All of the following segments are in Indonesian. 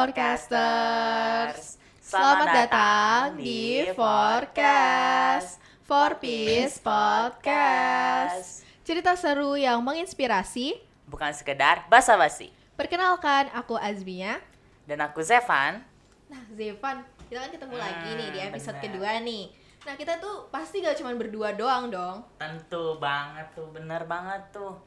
Forecasters. Selamat datang di Forecast, For Peace Podcast. Cerita seru yang menginspirasi, bukan sekedar basa-basi. Perkenalkan, aku Azmia. Dan aku Zevan. Nah, Zevan, kita kan ketemu lagi nih di episode bener. kedua nih. Nah, kita tuh pasti gak cuma berdua doang dong. Tentu banget tuh, bener banget tuh.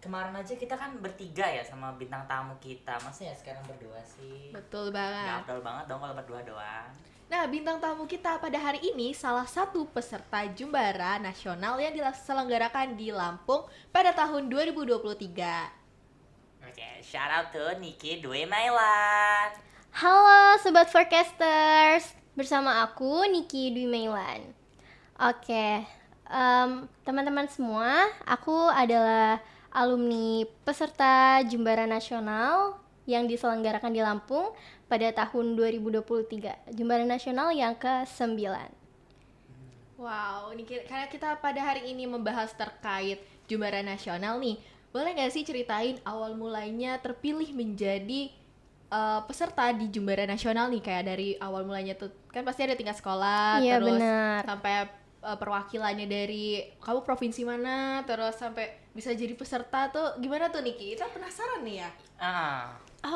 Kemarin aja kita kan bertiga ya sama bintang tamu kita. Masa ya sekarang berdua sih? Betul banget. Betul banget dong kalau berdua doang. Nah, bintang tamu kita pada hari ini salah satu peserta Jumbara Nasional yang diselenggarakan di Lampung pada tahun 2023. Oke, shout out to Niki Dwi Mailan. Halo Sobat Forecasters, bersama aku Niki Dwi Mailan. Oke, teman-teman semua, aku adalah alumni peserta Jumbara Nasional yang diselenggarakan di Lampung pada tahun 2023, Jumbara Nasional yang ke-9. Wow, ini karena kita pada hari ini membahas terkait Jumbara Nasional nih, boleh nggak sih ceritain awal mulanya terpilih menjadi peserta di Jumbara Nasional nih, kayak dari awal mulanya tuh kan pasti ada tingkat sekolah, Iya, terus benar. sampai perwakilannya dari kamu provinsi mana, terus sampai bisa jadi peserta tuh gimana tuh Niki? Kita penasaran nih ya.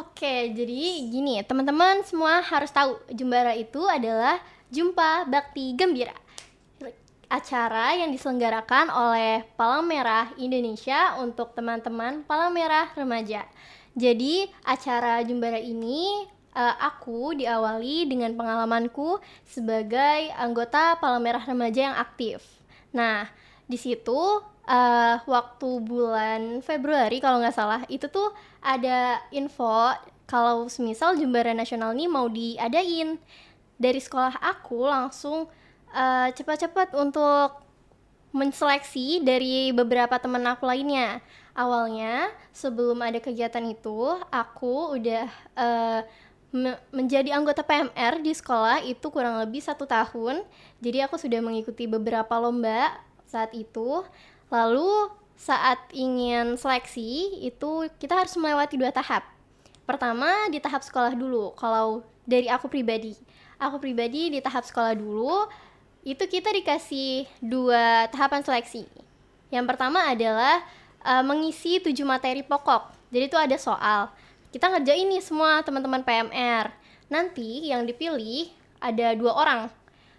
Oke, jadi gini teman-teman semua harus tahu, Jumbara itu adalah Jumpa Bakti Gembira, acara yang diselenggarakan oleh Palang Merah Indonesia untuk teman-teman Palang Merah Remaja. Jadi acara Jumbara ini aku diawali dengan pengalamanku sebagai anggota Palang Merah Remaja yang aktif. Nah, di situ waktu bulan Februari kalau nggak salah, itu tuh ada info kalau semisal Jumbara Nasional ini mau diadain. Dari sekolah aku langsung cepat-cepat untuk menseleksi dari beberapa teman aku lainnya. Awalnya sebelum ada kegiatan itu, aku udah menjadi anggota PMR di sekolah itu kurang lebih 1 tahun. Jadi aku sudah mengikuti beberapa lomba saat itu. Lalu saat ingin seleksi itu kita harus melewati 2 tahap. Pertama di tahap sekolah dulu. Kalau dari aku pribadi di tahap sekolah dulu itu kita dikasih 2 tahapan seleksi. Yang pertama adalah mengisi 7 materi pokok. Jadi itu ada soal. Kita ngerjain nih semua teman-teman PMR. Nanti yang dipilih ada 2 orang.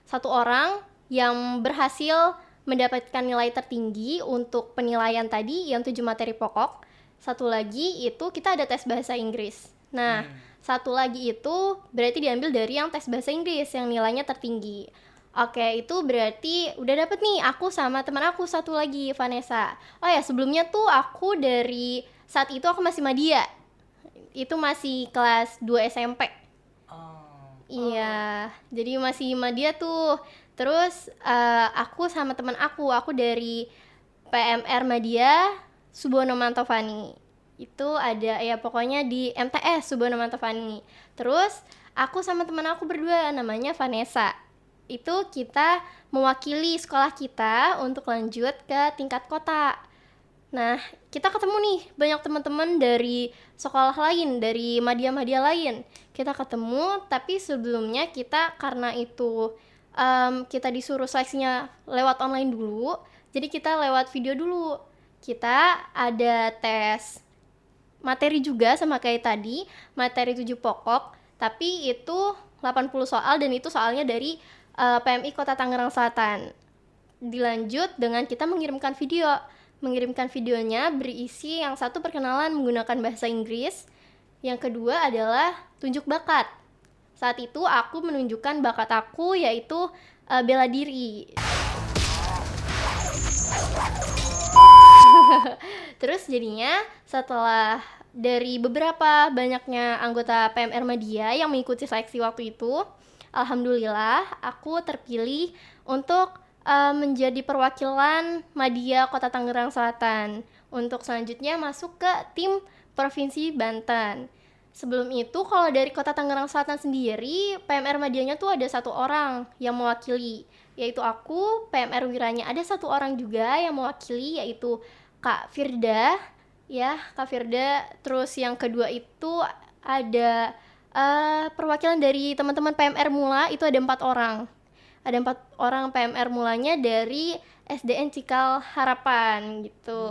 1 orang yang berhasil mendapatkan nilai tertinggi untuk penilaian tadi yang 7 materi pokok. 1 lagi itu kita ada tes bahasa Inggris. Nah, 1 lagi itu berarti diambil dari yang tes bahasa Inggris yang nilainya tertinggi. Oke, itu berarti udah dapet nih aku sama teman aku 1 lagi, Vanessa. Oh ya, sebelumnya tuh aku dari saat itu aku masih Madya. Itu masih kelas 2 SMP. Iya, jadi masih Madya tuh. Terus aku sama teman aku dari PMR Madya Subono Mantovani. Itu ada ya pokoknya di MTS Subono Mantovani. Terus aku sama teman aku berdua namanya Vanessa. Itu kita mewakili sekolah kita untuk lanjut ke tingkat kota. Nah, kita ketemu nih banyak teman-teman dari sekolah lain, dari madya-madya lain. Kita ketemu, tapi sebelumnya kita karena itu kita disuruh seleksinya lewat online dulu, jadi kita lewat video dulu. Kita ada tes materi juga sama kayak tadi, materi 7 pokok, tapi itu 80 soal dan itu soalnya dari PMI Kota Tangerang Selatan. Dilanjut dengan kita mengirimkan video. Mengirimkan videonya berisi yang satu perkenalan menggunakan bahasa Inggris, yang kedua adalah tunjuk bakat. Saat itu aku menunjukkan bakat aku yaitu bela diri. Terus jadinya setelah dari beberapa banyaknya anggota PMR Madya yang mengikuti seleksi waktu itu, alhamdulillah aku terpilih untuk menjadi perwakilan Madya Kota Tangerang Selatan untuk selanjutnya masuk ke tim Provinsi Banten. Sebelum itu kalau dari Kota Tangerang Selatan sendiri, PMR Madyanya tuh ada 1 orang yang mewakili, yaitu aku. PMR Wiranya ada 1 orang juga yang mewakili, yaitu Kak Firda. Ya, Kak Firda. Terus yang kedua itu ada perwakilan dari teman-teman PMR Mula itu ada 4 orang. Ada 4 orang PMR Mulanya dari SDN Cikal Harapan gitu.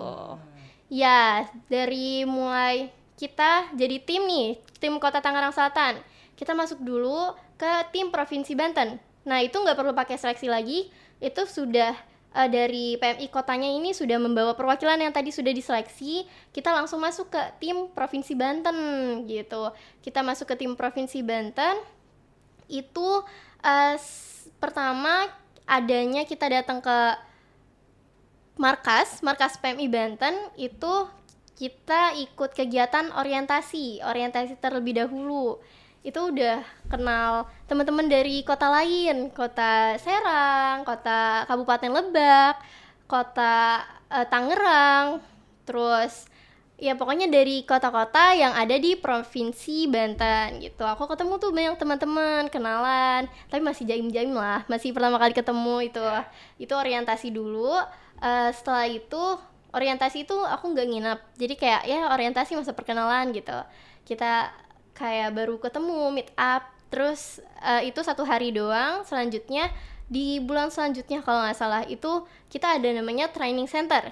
Ya, dari mulai kita jadi tim nih, tim Kota Tangerang Selatan. Kita masuk dulu ke tim Provinsi Banten. Nah, itu nggak perlu pakai seleksi lagi, itu sudah dari PMI kotanya ini sudah membawa perwakilan yang tadi sudah diseleksi, kita langsung masuk ke tim Provinsi Banten gitu. Kita masuk ke tim Provinsi Banten, itu pertama adanya kita datang ke markas PMI Banten, itu kita ikut kegiatan orientasi terlebih dahulu. Itu udah kenal teman-teman dari kota lain, kota Serang, kota Kabupaten Lebak, kota Tangerang, terus ya pokoknya dari kota-kota yang ada di Provinsi Banten gitu. Aku ketemu tuh banyak teman-teman, kenalan, tapi masih jaim-jaim lah, masih pertama kali ketemu itu. Itu orientasi dulu. Setelah itu orientasi itu aku nggak nginep, jadi kayak ya orientasi masa perkenalan gitu. Kita kayak baru ketemu meet up, terus itu 1 hari doang. Selanjutnya di bulan selanjutnya kalau nggak salah itu kita ada namanya training center.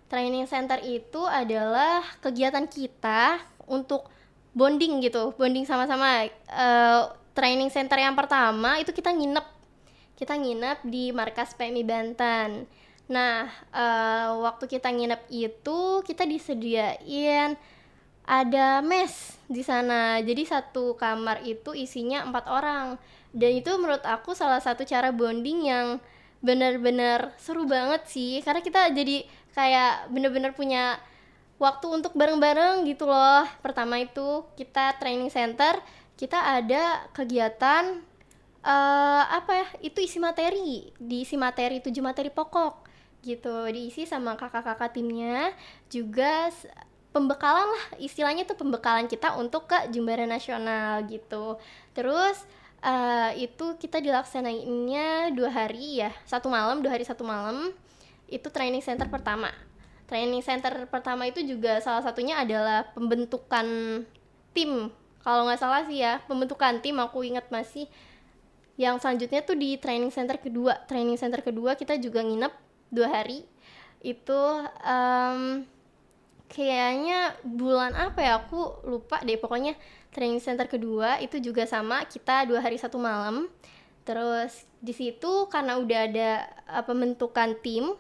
Training center itu adalah kegiatan kita untuk bonding gitu, bonding sama-sama. Training center yang pertama itu kita nginep di markas PMI Banten. Nah, waktu kita nginep itu kita disediain ada mes di sana. Jadi 1 kamar itu isinya 4 orang. Dan itu menurut aku salah satu cara bonding yang benar-benar seru banget sih. Karena kita jadi kayak benar-benar punya waktu untuk bareng-bareng gitu loh. Pertama itu kita training center, kita ada kegiatan itu isi materi, 7 materi pokok gitu, diisi sama kakak-kakak timnya, juga pembekalan lah, istilahnya tuh pembekalan kita untuk ke Jumbara Nasional gitu. Terus itu kita dilaksanainnya 2 hari ya, 1 malam, 2 hari 1 malam. Itu training center pertama. Training center pertama itu juga salah satunya adalah pembentukan tim, kalau nggak salah sih ya, pembentukan tim, aku ingat masih. Yang selanjutnya tuh di training center kedua kita juga nginep 2 hari. Itu kayaknya bulan apa ya, aku lupa deh. Pokoknya training center kedua itu juga sama, kita 2 hari 1 malam. Terus di situ karena udah ada pembentukan tim,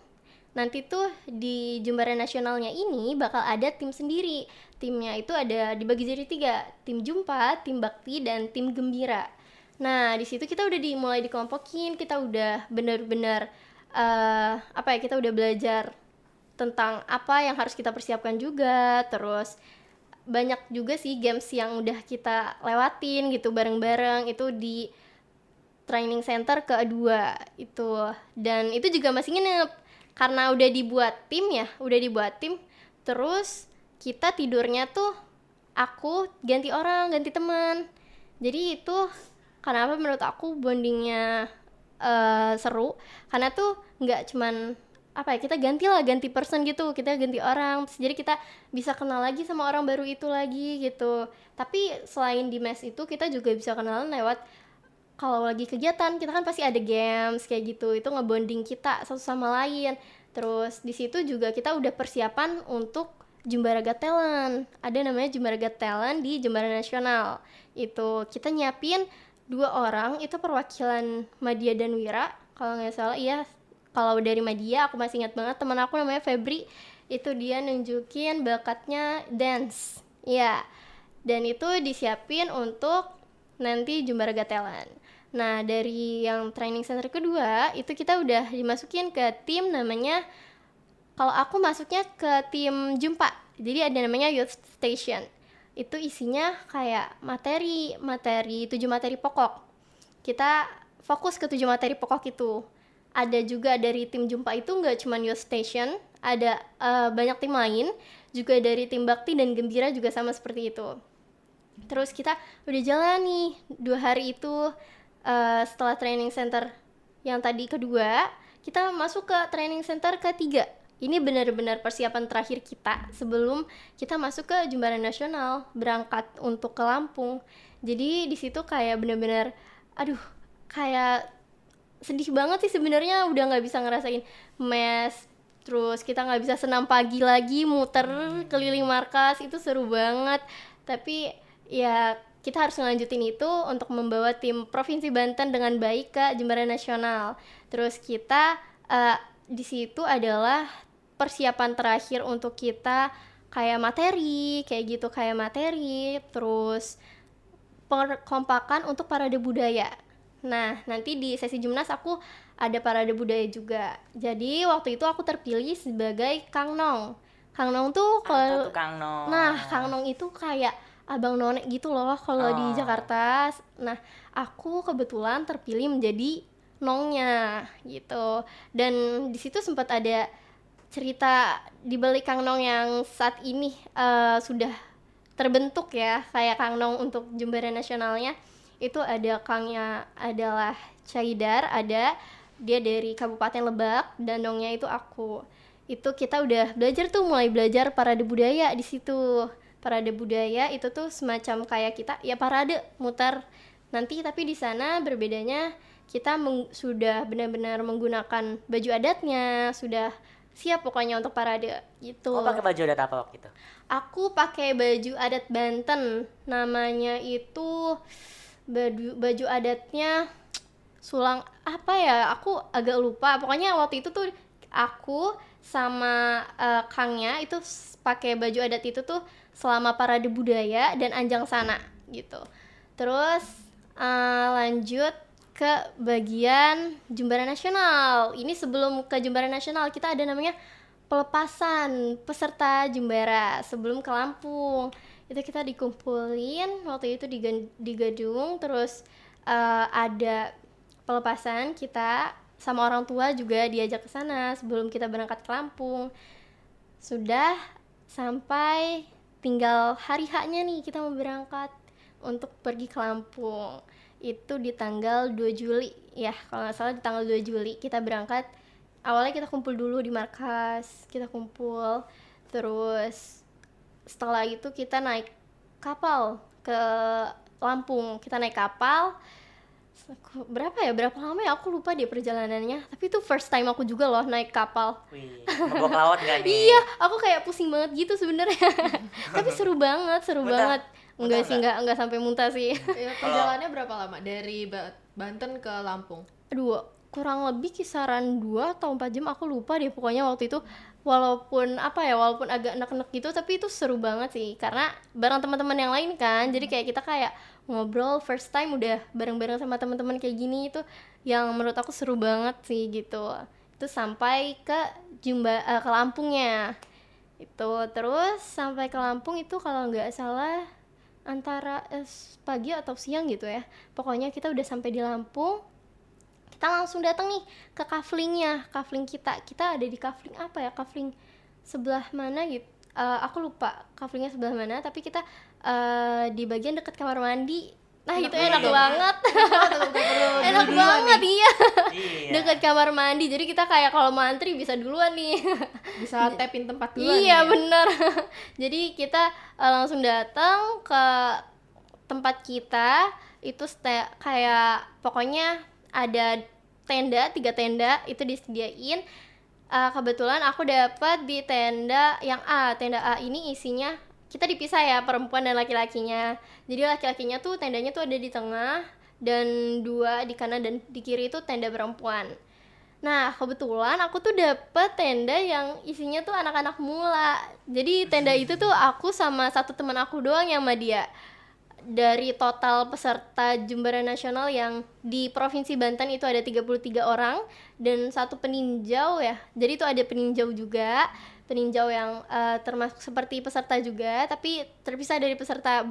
nanti tuh di Jumbara Nasionalnya ini bakal ada tim sendiri. Timnya itu ada dibagi jadi 3, tim Jumpa, tim Bakti, dan tim Gembira. Nah, di situ kita udah mulai dikelompokin, kita udah benar-benar kita udah belajar tentang apa yang harus kita persiapkan juga. Terus banyak juga sih games yang udah kita lewatin gitu bareng-bareng itu di training center kedua itu. Dan itu juga masih nginep karena udah dibuat tim. Terus kita tidurnya tuh aku ganti teman. Jadi itu kenapa menurut aku bondingnya seru, karena tuh nggak cuman kita ganti person gitu, kita ganti orang, terus jadi kita bisa kenal lagi sama orang baru itu lagi gitu. Tapi selain di mes itu kita juga bisa kenalan lewat, kalau lagi kegiatan kita kan pasti ada games kayak gitu, itu ngebonding kita satu sama lain. Terus di situ juga kita udah persiapan untuk Jumbara Got Talent, ada namanya Jumbara Got Talent di Jumbara Nasional. Itu kita nyiapin 2 orang, itu perwakilan Madia dan Wira kalau nggak salah. Iya, kalau dari Madia aku masih ingat banget, teman aku namanya Febri, itu dia nunjukin bakatnya dance ya, dan itu disiapin untuk nanti Jumbara Got Talent. Nah, dari yang training center kedua itu kita udah dimasukin ke tim namanya, kalau aku masuknya ke tim Jumpa, jadi ada namanya Youth Station. Itu isinya kayak materi 7 materi pokok. Kita fokus ke 7 materi pokok itu. Ada juga dari tim Jumpa itu nggak cuma Youth Station, ada banyak tim lain, juga dari tim Bakti dan Gembira juga sama seperti itu. Terus kita udah jalan nih 2 hari itu. Setelah training center yang tadi kedua, kita masuk ke training center ketiga. ini benar-benar persiapan terakhir kita sebelum kita masuk ke Jumbara Nasional, berangkat untuk ke Lampung. Jadi di situ kayak benar-benar, aduh, kayak sedih banget sih sebenarnya, udah nggak bisa ngerasain mes, terus kita nggak bisa senam pagi lagi, muter keliling markas, itu seru banget. Tapi ya kita harus ngelanjutin itu untuk membawa tim Provinsi Banten dengan baik ke Jumbara Nasional. Terus kita di situ adalah persiapan terakhir untuk kita kayak materi, kayak gitu, kayak materi, terus perkompakan untuk parade budaya. Nah, nanti di sesi Jumnas aku ada parade budaya juga. Jadi waktu itu aku terpilih sebagai Kang Nong. Kang Nong tuh kalau Kang Nong. Nah, Kang Nong itu kayak abang none gitu loh kalau di Jakarta. Nah, aku kebetulan terpilih menjadi nongnya gitu. Dan di situ sempat ada cerita di balik Kang Nong yang saat ini sudah terbentuk ya, kayak Kang Nong untuk Jumbara Nasionalnya. Itu ada Kangnya adalah Caidar, ada dia dari Kabupaten Lebak, dan nongnya itu aku. Itu kita udah belajar tuh, mulai belajar parade budaya di situ. Parade budaya itu tuh semacam kayak kita ya parade muter nanti, tapi di sana berbedanya kita sudah benar-benar menggunakan baju adatnya, sudah siap pokoknya untuk parade gitu. Oh, pakai baju adat apa waktu itu? Aku pakai baju adat Banten, namanya itu baju adatnya sulang apa ya, aku agak lupa. Pokoknya waktu itu tuh aku sama Kangnya itu pakai baju adat itu tuh selama parade budaya dan anjang sana gitu. Terus lanjut ke bagian Jumbara Nasional. Ini sebelum ke Jumbara Nasional kita ada namanya pelepasan peserta Jumbara sebelum ke Lampung. Itu kita dikumpulin waktu itu di gedung, terus ada pelepasan, kita sama orang tua juga diajak ke sana sebelum kita berangkat ke Lampung. Sudah sampai tinggal hari H-nya nih kita mau berangkat untuk pergi ke Lampung. Itu di tanggal 2 Juli ya, kalau nggak salah di tanggal 2 Juli kita berangkat. Awalnya kita kumpul dulu di markas, kita kumpul, terus setelah itu kita naik kapal ke Lampung. Kita naik kapal berapa lama ya, aku lupa deh perjalanannya, tapi itu first time aku juga loh naik kapal. Wih, mabok laut gak nih? Iya, aku kayak pusing banget gitu sebenarnya. Tapi seru banget Muntah? Enggak sih, Muntah enggak sampai muntah sih. Ya, perjalanannya berapa lama dari Banten ke Lampung? Aduh, kurang lebih kisaran 2 atau 4 jam, aku lupa deh pokoknya waktu itu. Walaupun agak enek-enek gitu, tapi itu seru banget sih karena bareng teman-teman yang lain kan. Jadi kayak kita kayak ngobrol first time udah bareng-bareng sama teman-teman kayak gini, itu yang menurut aku seru banget sih gitu. Itu sampai ke ke Lampungnya. Itu terus sampai ke Lampung itu kalau nggak salah antara pagi atau siang gitu ya. Pokoknya kita udah sampai di Lampung. Kita langsung datang nih ke kaflingnya. Kafling kita ada di kafling apa ya, kafling sebelah mana gitu, aku lupa kaflingnya sebelah mana, tapi kita di bagian dekat kamar mandi. Nah itu enak banget. Enak banget iya. Dekat kamar mandi, jadi kita kayak kalau mau antri bisa duluan nih. Bisa tapin tempat duluan. Iya ya? bener. Jadi kita langsung datang ke tempat kita. Itu kayak pokoknya ada 3 tenda itu disediain. Kebetulan aku dapat di tenda yang A. Tenda A ini isinya kita dipisah ya, perempuan dan laki-lakinya. Jadi laki-lakinya tuh tendanya tuh ada di tengah, dan 2 di kanan dan di kiri itu tenda perempuan. Nah kebetulan aku tuh dapet tenda yang isinya tuh anak-anak mula. Jadi tenda itu tuh aku sama satu teman aku doang yang sama dia. Dari total peserta Jumbara Nasional yang di Provinsi Banten itu ada 33 orang dan 1 peninjau ya. Jadi itu ada peninjau juga, peninjau yang termasuk seperti peserta juga, tapi terpisah dari peserta,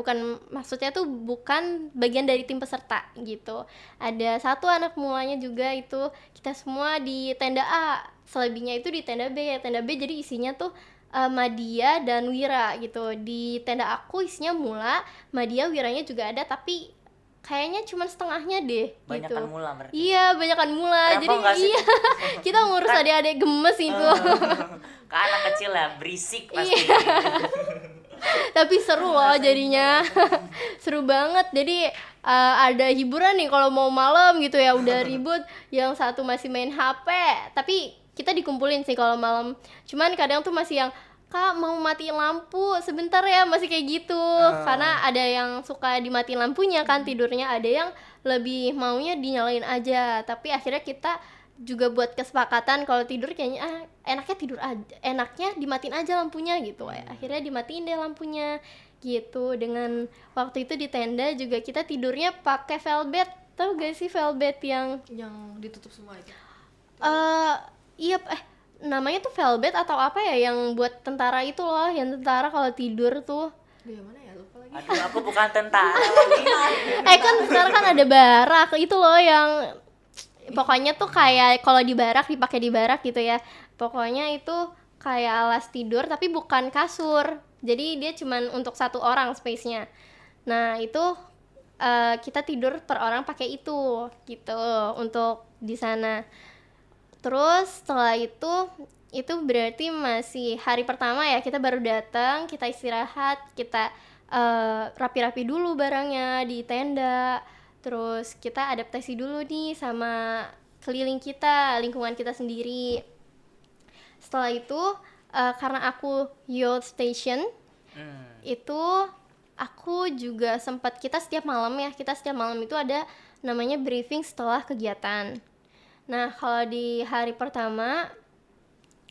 maksudnya tuh bukan bagian dari tim peserta gitu. Ada 1 anak mulanya juga, itu kita semua di tenda A, selebihnya itu di tenda B. Tenda B jadi isinya tuh Madia dan Wira gitu. Di tenda aku isinya mula, Madia, Wiranya juga ada, tapi kayaknya cuma setengahnya deh Banyak gitu. kan mula berarti. Iya, banyakan mula. Repot Jadi nggak sih iya, tuh? kita ngurus adik-adik gemes itu. Ke anak kecil ya, berisik pasti. Tapi seru loh jadinya. Seru banget. Jadi ada hiburan nih kalau mau malam gitu ya, udah ribut, yang satu masih main HP. Tapi kita dikumpulin sih kalau malam. Cuman kadang tuh masih yang, Kak mau matiin lampu sebentar ya, masih kayak gitu. Karena ada yang suka dimatiin lampunya kan tidurnya, ada yang lebih maunya dinyalain aja. Tapi akhirnya kita juga buat kesepakatan kalau tidur kayaknya enaknya tidur aja, enaknya dimatiin aja lampunya gitu. Akhirnya dimatiin deh lampunya gitu. Dengan waktu itu di tenda juga kita tidurnya pakai velvet. Tahu gak sih velvet yang ditutup semua itu. iya namanya tuh velvet atau apa ya, yang buat tentara itu loh, yang tentara kalau tidur tuh. Yang mana ya, lupa lagi. Aduh, aku bukan tentara lagi. Kan sekarang kan ada barak itu loh, yang pokoknya tuh kayak kalau di barak, dipakai di barak gitu ya. Pokoknya itu kayak alas tidur tapi bukan kasur. Jadi dia cuman untuk satu orang space-nya. Nah, itu kita tidur per orang pakai itu gitu untuk di sana. Terus setelah itu berarti masih hari pertama ya, kita baru datang, kita istirahat, kita rapi-rapi dulu barangnya di tenda. Terus kita adaptasi dulu nih sama keliling kita, lingkungan kita sendiri. Setelah itu karena aku youth station, itu aku juga sempat, kita setiap malam itu ada namanya briefing setelah kegiatan. Nah, kalau di hari pertama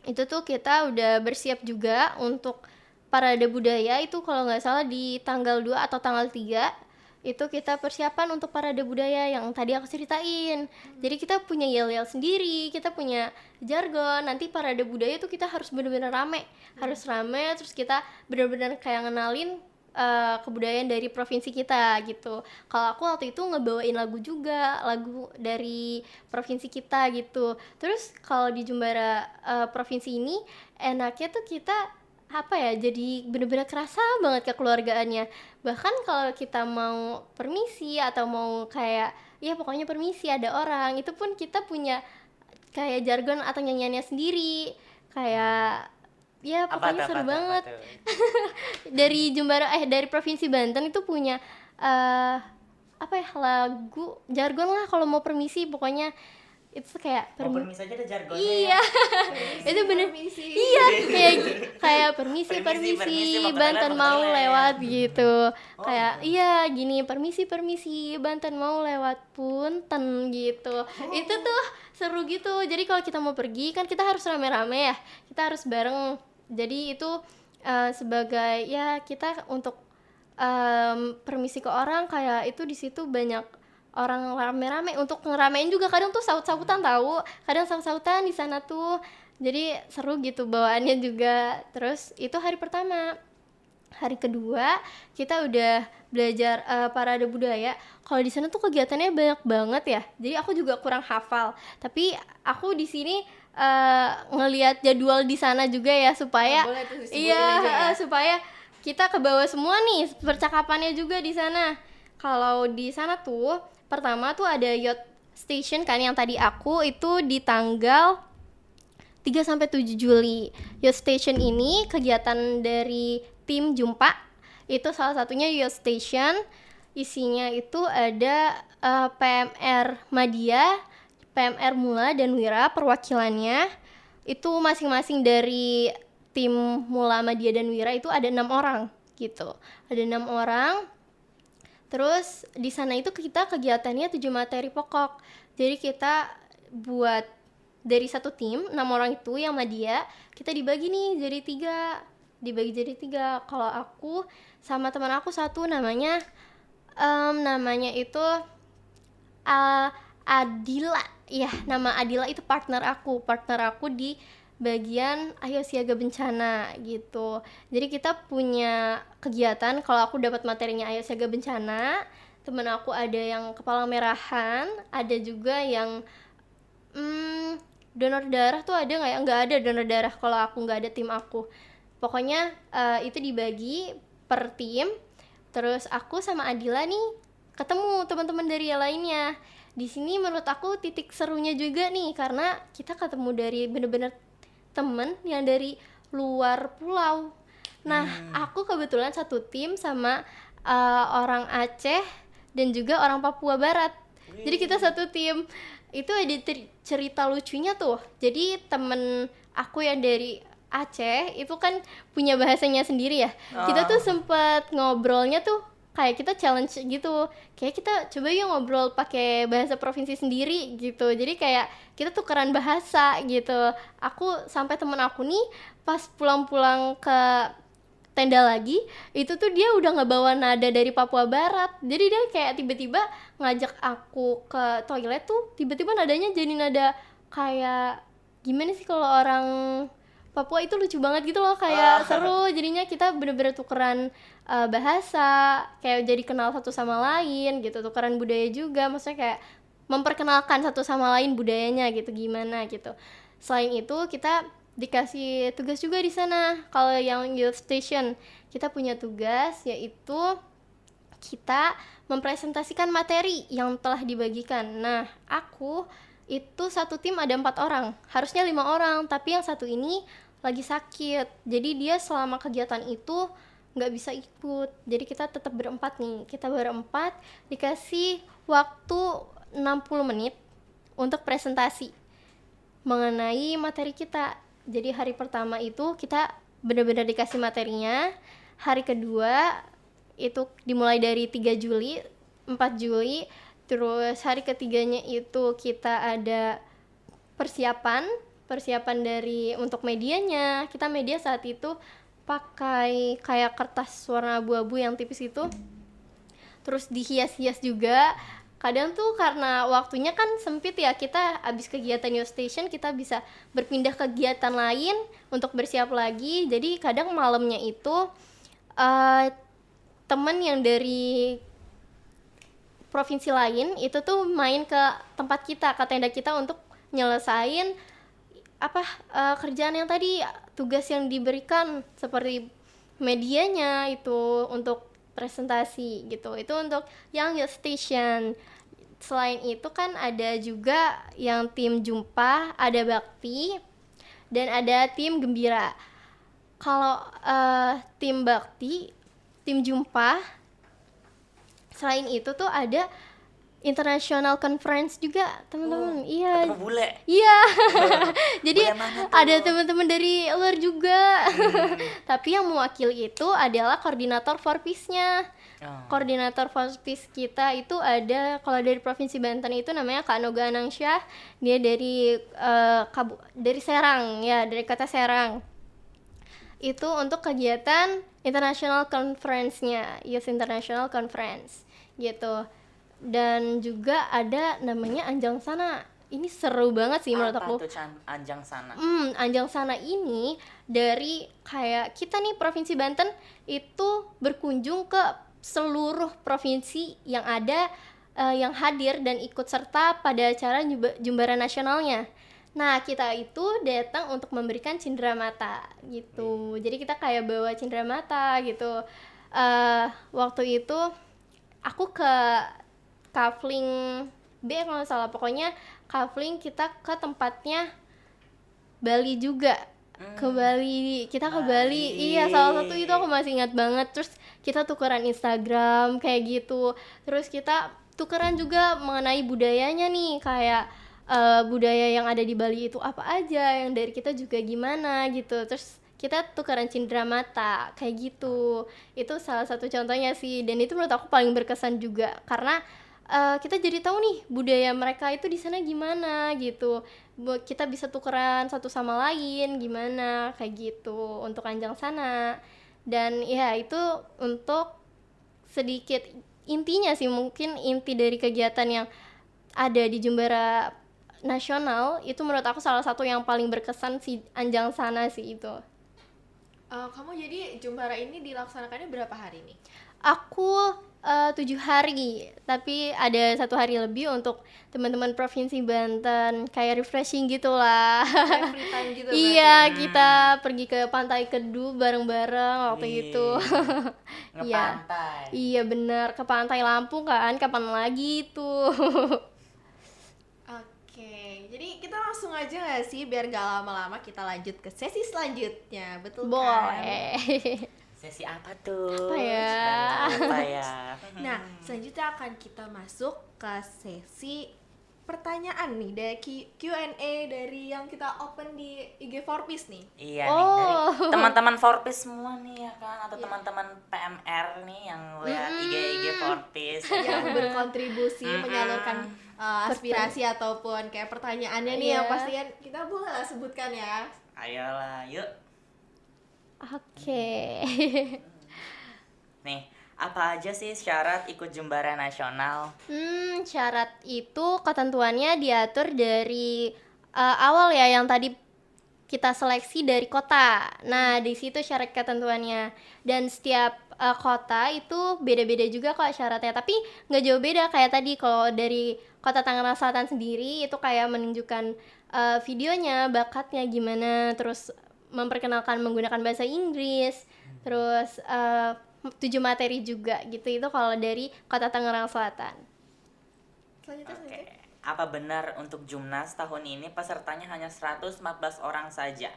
itu tuh kita udah bersiap juga untuk parade budaya. Itu kalau nggak salah di tanggal 2 atau tanggal 3 itu kita persiapan untuk parade budaya yang tadi aku ceritain. Jadi kita punya yel-yel sendiri, kita punya jargon. Nanti parade budaya tuh kita harus benar-benar rame, harus rame. Terus kita benar-benar kayak ngenalin kebudayaan dari provinsi kita gitu. Kalau aku waktu itu ngebawain lagu juga, lagu dari provinsi kita gitu. Terus kalau di Jumbara provinsi ini enaknya tuh kita jadi bener-bener kerasa banget kekeluargaannya. Bahkan kalau kita mau permisi atau mau kayak ya pokoknya permisi ada orang, itu pun kita punya kayak jargon atau nyanyiannya sendiri. Kayak ya pokoknya seru banget. Dari Jumbara dari provinsi Banten itu punya lagu jargon lah kalau mau permisi, pokoknya itu kayak Mau permisi aja ada jargonnya. Iya. Itu bener. Iya, kayak permisi Banten mau lewat gitu. Kayak iya gini, permisi Banten mau lewat punten gitu. Itu tuh seru gitu. Jadi kalau kita mau pergi kan kita harus rame-rame ya. Kita harus bareng. Jadi itu sebagai ya kita untuk permisi ke orang, kayak itu di situ banyak orang rame-rame untuk ngeramein juga. Kadang tuh saut-sautan tahu, kadang saut-sautan di sana tuh. Jadi seru gitu bawaannya juga. Terus itu hari pertama. Hari kedua kita udah belajar parade budaya. Kalau di sana tuh kegiatannya banyak banget ya. Jadi aku juga kurang hafal. Tapi aku di sini ngelihat jadwal di sana juga ya supaya supaya kita ke bawah semua nih percakapannya juga di sana. Kalau di sana tuh pertama tuh ada youth station kan, yang tadi aku itu di tanggal 3 sampai 7 Juli. Youth station ini kegiatan dari tim Jumpa. Itu salah satunya youth station. Isinya itu ada PMR Madya, PMR Mula dan Wira perwakilannya. Itu masing-masing dari tim Mula, Madya dan Wira itu ada 6 orang gitu. Ada 6 orang. Terus di sana itu kita kegiatannya 7 materi pokok. Jadi kita buat dari satu tim 6 orang itu yang Madya, kita dibagi nih jadi 3. Kalau aku sama teman aku satu namanya itu Adila. Ya, nama Adila itu partner aku di bagian Ayo Siaga Bencana gitu. Jadi kita punya kegiatan, kalau aku dapat materinya Ayo Siaga Bencana, temen aku ada yang kepala merahan, ada juga yang donor darah tuh ada nggak ya? Nggak ada donor darah kalau aku, nggak ada tim aku. Pokoknya itu dibagi per tim. Terus aku sama Adila nih ketemu teman-teman dari yang lainnya. Di sini menurut aku titik serunya juga nih, karena kita ketemu dari bener-bener temen yang dari luar pulau. Nah, aku kebetulan satu tim sama orang Aceh dan juga orang Papua Barat. Jadi kita satu tim. Itu ada cerita lucunya tuh. Jadi temen aku yang dari Aceh itu kan punya bahasanya sendiri ya. Kita tuh sempet ngobrolnya tuh kayak kita challenge gitu. Kayak kita coba yuk ngobrol pakai bahasa provinsi sendiri gitu. Jadi kayak kita tukeran bahasa gitu. Aku sampai temen aku nih pas pulang-pulang ke tenda lagi, itu tuh dia udah nggak bawa nada dari Papua Barat. Jadi dia kayak tiba-tiba ngajak aku ke toilet tuh, tiba-tiba nadanya jadi nada kayak gimana sih, kalau orang Papua itu lucu banget gitu loh, kayak seru. Jadinya kita bener-bener tukeran bahasa, kayak jadi kenal satu sama lain gitu, tukeran budaya juga, maksudnya kayak memperkenalkan satu sama lain budayanya gitu, gimana gitu. Selain itu kita dikasih tugas juga di sana. Kalau yang youth station, kita punya tugas yaitu kita mempresentasikan materi yang telah dibagikan. Nah, aku itu satu tim ada 4 orang, harusnya 5 orang, tapi yang satu ini lagi sakit. Jadi dia selama kegiatan itu nggak bisa ikut. Jadi kita tetap berempat nih. Kita berempat dikasih waktu 60 menit untuk presentasi mengenai materi kita. Jadi hari pertama itu kita benar-benar dikasih materinya. Hari kedua itu dimulai dari 3 Juli, 4 Juli. Terus hari ketiganya itu kita ada persiapan dari untuk medianya. Kita media saat itu pakai kayak kertas warna abu-abu yang tipis itu. Terus dihias-hias juga. Kadang tuh karena waktunya kan sempit ya, kita abis kegiatan youth station kita bisa berpindah kegiatan lain untuk bersiap lagi. Jadi kadang malamnya itu temen yang dari provinsi lain itu tuh main ke tempat kita, ke tenda kita untuk nyelesain kerjaan yang tadi, tugas yang diberikan seperti medianya itu untuk presentasi gitu. Itu untuk yang youth station. Selain itu kan ada juga yang tim jumpa, ada bakti, dan ada tim gembira. Kalau tim bakti, tim jumpa, selain itu tuh ada international conference juga, teman-teman. Iya. Ketemu bule. Iya. Jadi Bule mana tuh? ada teman-teman dari luar juga. Tapi yang mewakili itu adalah koordinator Forpeace-nya. Koordinator Forpeace kita itu ada, kalau dari Provinsi Banten itu namanya Kak Noga Anangsyah. Dia dari dari Serang ya, dari kota Serang. Itu untuk kegiatan international conference-nya, Youth International Conference gitu. Dan juga ada namanya Anjang Sana. Ini seru banget sih menurut aku. Apa tuh Anjang Sana? Anjang Sana ini dari kayak kita nih Provinsi Banten itu berkunjung ke seluruh provinsi yang ada yang hadir dan ikut serta pada acara Jumbara Nasionalnya. Nah, kita itu datang untuk memberikan cindramata gitu. Jadi kita kayak bawa cindramata gitu. Waktu itu aku ke Kafling B kalau nggak salah, pokoknya Kafling kita ke tempatnya Bali juga. Ke Bali, kita ke Bali. Iya, salah satu itu aku masih ingat banget. Terus kita tukeran Instagram kayak gitu. Terus kita tukeran juga mengenai budayanya nih, kayak budaya yang ada di Bali itu apa aja, yang dari kita juga gimana gitu. Terus kita tukeran cindramata kayak gitu. Itu salah satu contohnya sih, dan itu menurut aku paling berkesan juga karena kita jadi tahu nih budaya mereka itu di sana gimana gitu. Kita bisa tukeran satu sama lain gimana kayak gitu untuk Anjang Sana. Dan ya itu untuk sedikit intinya sih, mungkin inti dari kegiatan yang ada di Jumbara Nasional itu menurut aku salah satu yang paling berkesan si Anjang Sana sih itu. Kamu jadi Jumbara ini dilaksanakannya berapa hari nih? Aku 7 hari, tapi ada 1 hari lebih untuk teman-teman Provinsi Banten, kayak refreshing gitu lah. Kayak free time gitu berarti. Iya, kita pergi ke Pantai Kedu bareng-bareng waktu Wih, itu. Iya. Ngepantai. Iya bener, ke Pantai Lampung kan, kapan lagi tuh? Oke, jadi kita langsung aja nggak sih biar gak lama-lama kita lanjut ke sesi selanjutnya, betul kan? Boleh. Sesi apa tuh? Apa ya? Apa ya? Nah, selanjutnya akan kita masuk ke sesi pertanyaan nih dari Q&A dari yang kita open di IG Forpis nih. Iya nih, Oh. dari teman-teman Forpis semua nih ya kan, atau Iya. teman-teman PMR nih yang lihat IG Forpis. Yang berkontribusi Mm-mm. menyalurkan aspirasi ataupun kayak pertanyaannya nih Iya. yang pasti kan kita boleh lah sebutkan ya. Ayolah, yuk. Oke. Nih, apa aja sih syarat ikut Jumbara Nasional? Syarat itu ketentuannya diatur dari awal ya, yang tadi kita seleksi dari kota. Nah, di situ syarat ketentuannya. Dan setiap kota itu beda-beda juga kok syaratnya. Tapi nggak jauh beda kayak tadi. Kalau dari kota Tangerang Selatan sendiri itu kayak menunjukkan videonya, bakatnya gimana, terus memperkenalkan menggunakan bahasa Inggris, terus 7 materi juga gitu. Itu kalau dari kota Tangerang Selatan. Selanjutnya. Oke. Apa benar untuk Jumnas tahun ini pesertanya hanya 114 orang saja?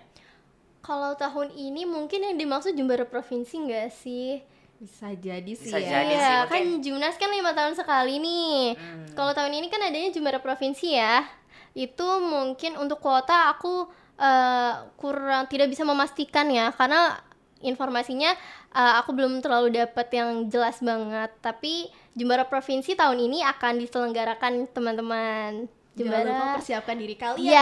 Kalau tahun ini mungkin yang dimaksud Jumbara Provinsi nggak sih? Bisa jadi sih Bisa ya. jadi sih, Iya, mungkin. kan Jumnas kan 5 tahun sekali nih. Kalau tahun ini kan adanya Jumbara Provinsi ya. Itu mungkin untuk kuota aku kurang, tidak bisa memastikan ya, karena informasinya aku belum terlalu dapat yang jelas banget. Tapi Jumbara Provinsi tahun ini akan diselenggarakan teman-teman. Jangan lupa persiapkan diri kalian Iya,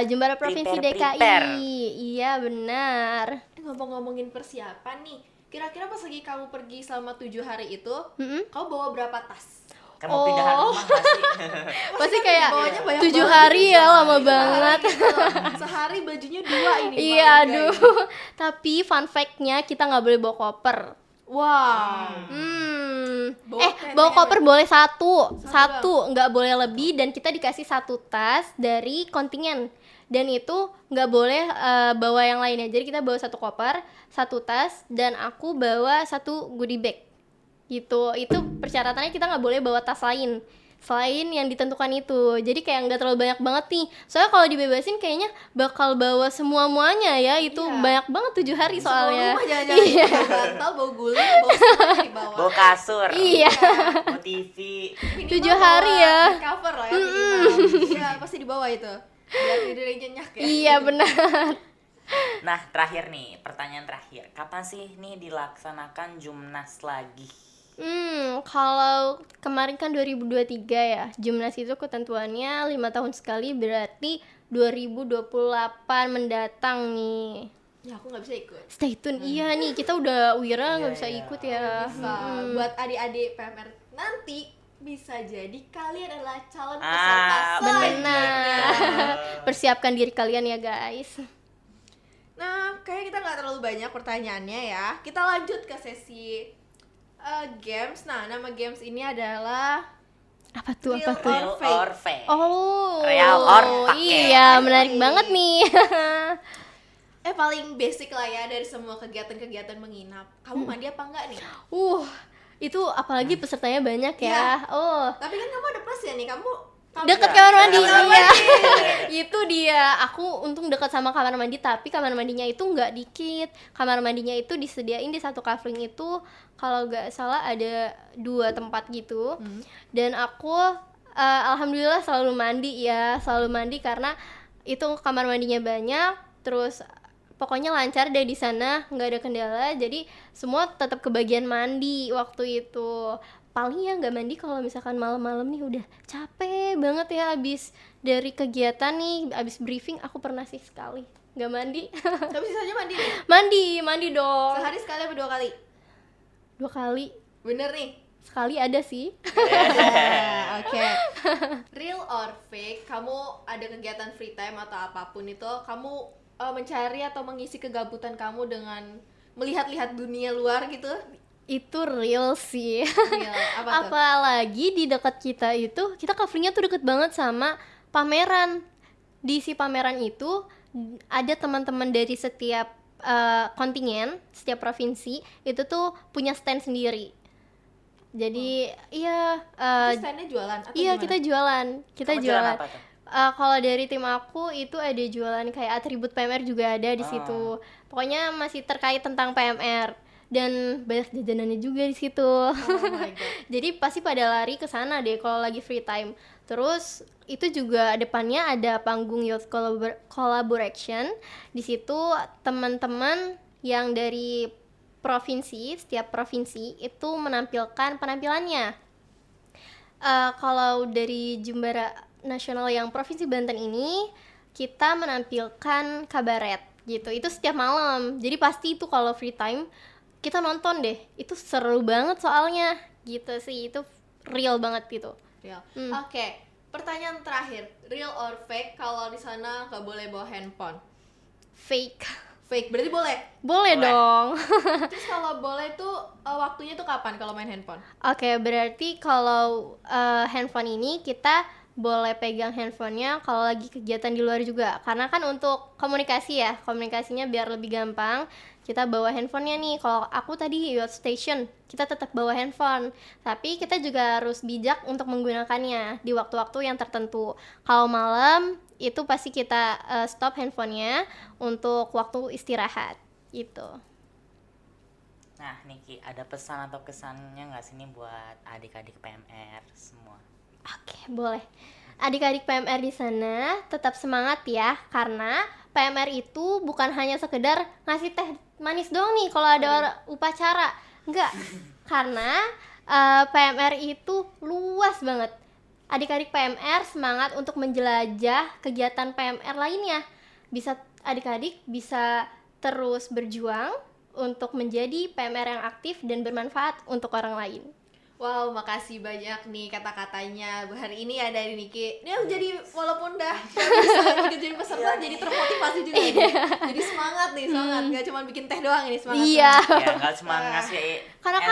ya. Jumbara Provinsi DKI. Prepare. Iya, benar. Ngomong-ngomongin persiapan nih, kira-kira pas lagi kamu pergi selama 7 hari itu, Mm-mm. kamu bawa berapa tas? Kamu pindahan Oh. rumah nggak sih? Pasti kan kayak bawanya banyak 7 banget hari gitu, ya, lama sehari banget. gitu. Sehari bajunya 2 ini. Iya, paling aduh. enggak Tapi fun fact-nya kita nggak boleh bawa koper. ini. Wow. Bawa Bawa tene koper berarti. boleh satu, Satu nggak boleh lebih, dan kita dikasih 1 tas dari kontingen. Dan itu nggak boleh bawa yang lainnya. Jadi kita bawa 1 koper, 1 tas, dan aku bawa 1 goodie bag. Gitu. Itu persyaratannya, kita nggak boleh bawa tas lain selain yang ditentukan itu. Jadi kayak nggak terlalu banyak banget nih. Soalnya kalau dibebasin kayaknya bakal bawa semua-muanya ya. Itu Iya. banyak banget 7 hari Semua soalnya. rumah jangan-jangan Iya. bawa bantal, bawa guling, bawa semuanya dibawa. Bawa kasur, Iya. bawa TV. Minimal 7 hari bawa ya. cover lah ya minimal. Iya, pasti dibawa itu. Biar tidurnya nyenyak ya. Iya benar. Nah, terakhir nih, pertanyaan terakhir. Kapan sih nih dilaksanakan Jumnas lagi? Kalau kemarin kan 2023 ya, Jumnas itu ketentuannya 5 tahun sekali, berarti 2028 mendatang nih. Ya aku nggak bisa ikut. Stay tune. Iya nih, kita udah wira nggak Iya, bisa iya. ikut ya. Bisa. Buat adik-adik PMR nanti bisa jadi kalian adalah calon Ah, peserta selanjutnya. Benar. Persiapkan diri kalian ya guys. Nah, kayaknya kita nggak terlalu banyak pertanyaannya ya. Kita lanjut ke sesi games. Nah, nama games ini adalah Apa tuh? Real Apa tuh? Real fake? or fake? Oh. Real or pakai? Iya, menarik Fake. banget nih. paling basic lah ya dari semua kegiatan-kegiatan menginap. Kamu mandi apa enggak nih? Itu apalagi pesertanya banyak Iya. ya. Oh. Tapi kan kamu ada plus ya nih. Kamu Deket Iya, kamar mandi, kamar iya. mandi. Itu dia, aku untung dekat sama kamar mandi, tapi kamar mandinya itu nggak dikit. Kamar mandinya itu disediain di satu kafling itu, kalau nggak salah ada 2 tempat gitu. Dan aku alhamdulillah selalu mandi ya, selalu mandi karena itu kamar mandinya banyak, terus pokoknya lancar deh di sana, nggak ada kendala. Jadi semua tetap kebagian mandi waktu itu. Paling ya nggak mandi kalau misalkan malam-malam nih udah capek banget ya, abis dari kegiatan nih, abis briefing aku pernah sih sekali nggak mandi. tapi sisanya mandi nih. mandi dong. Sehari sekali apa 2 kali? 2 kali, Bener nih. sekali ada sih. Oke. Real or fake, kamu ada kegiatan free time atau apapun itu, kamu mencari atau mengisi kegabutan kamu dengan melihat-lihat dunia luar gitu? Itu real sih. Real. Apa tuh? Apalagi di dekat kita itu, kita coveringnya tuh deket banget sama pameran. Di si pameran itu ada teman-teman dari setiap kontingen, setiap provinsi itu tuh punya stand sendiri. Jadi iya, Itu standnya jualan atau iya gimana? kita jualan, Kamu jualan apa tuh? Kalau dari tim aku itu ada jualan kayak atribut PMR juga ada di situ. Pokoknya masih terkait tentang PMR dan banyak jajanannya juga di situ. Oh my god. Jadi pasti pada lari ke sana deh kalau lagi free time. Terus itu juga depannya ada panggung youth collaboration. Di situ teman-teman yang dari provinsi, setiap provinsi itu menampilkan penampilannya. Kalau dari Jumbara Nasional yang Provinsi Banten ini, kita menampilkan kabaret gitu. Itu setiap malam. Jadi pasti itu kalau free time kita nonton deh. Itu seru banget soalnya. Gitu sih. Itu real banget gitu. Real. Oke, pertanyaan terakhir, real or fake kalau di sana nggak boleh bawa handphone? Fake. Fake, berarti boleh. Boleh Boleh. dong. Terus kalau boleh tuh waktunya tuh kapan kalau main handphone? Oke, berarti kalau handphone ini kita boleh pegang handphonenya kalau lagi kegiatan di luar juga. Karena kan untuk komunikasi ya, komunikasinya biar lebih gampang, kita bawa handphonenya nih. Kalau aku tadi youth station, kita tetap bawa handphone. Tapi kita juga harus bijak untuk menggunakannya di waktu-waktu yang tertentu. Kalau malam, itu pasti kita stop handphonenya untuk waktu istirahat. Gitu. Nah, Niki, ada pesan atau kesannya nggak sih nih buat adik-adik PMR semua? Oke, boleh. Adik-adik PMR di sana tetap semangat ya, karena PMR itu bukan hanya sekedar ngasih teh manis doang nih kalau ada upacara. Enggak, karena PMR itu luas banget. Adik-adik PMR semangat untuk menjelajah kegiatan PMR lainnya. Adik-adik bisa terus berjuang untuk menjadi PMR yang aktif dan bermanfaat untuk orang lain. Wow, makasih banyak nih kata-katanya hari ini ya dari Niki. Ini jadi walaupun dah ikut jadi peserta jadi termotivasi juga nih. Jadi semangat nih, semangat. Gak cuma bikin teh doang ini semangat. Iya. Ya, nggak cuma ngasih Karena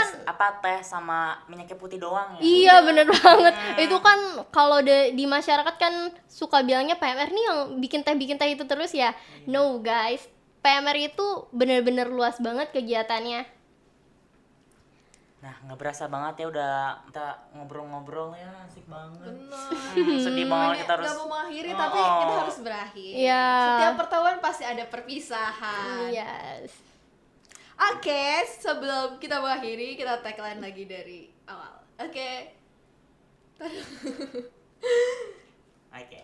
teh sama minyak putih doang ya. Iya bener banget. Itu kan kalau di masyarakat kan suka bilangnya PMR nih yang bikin teh itu terus ya. No guys, PMR itu bener-bener luas banget kegiatannya. Nah, nggak berasa banget ya udah kita ngobrol-ngobrol ya, asik banget. Benar. Sedih banget kita harus. Gak mau mengakhiri Oh, tapi oh. kita harus berakhir. Iya. Setiap pertemuan pasti ada perpisahan. Yes. Oke, sebelum kita mengakhiri kita tagline lagi dari awal. Oke. Oke.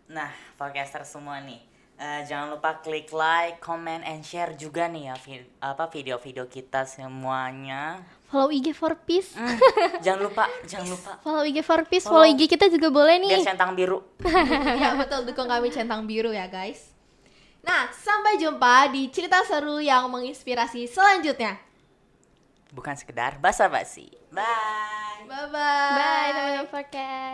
Nah, podcaster semua nih, jangan lupa klik like, comment, and share juga nih ya video-video kita semuanya. Follow IG for Peace. Jangan lupa Follow IG for Peace. Follow IG kita juga boleh biar nih. centang biru. Ya betul, dukung kami centang biru ya guys. Nah, sampai jumpa di cerita seru yang menginspirasi selanjutnya. Bukan sekedar basa-basi. Bye. Bye-bye. Bye teman-teman podcast.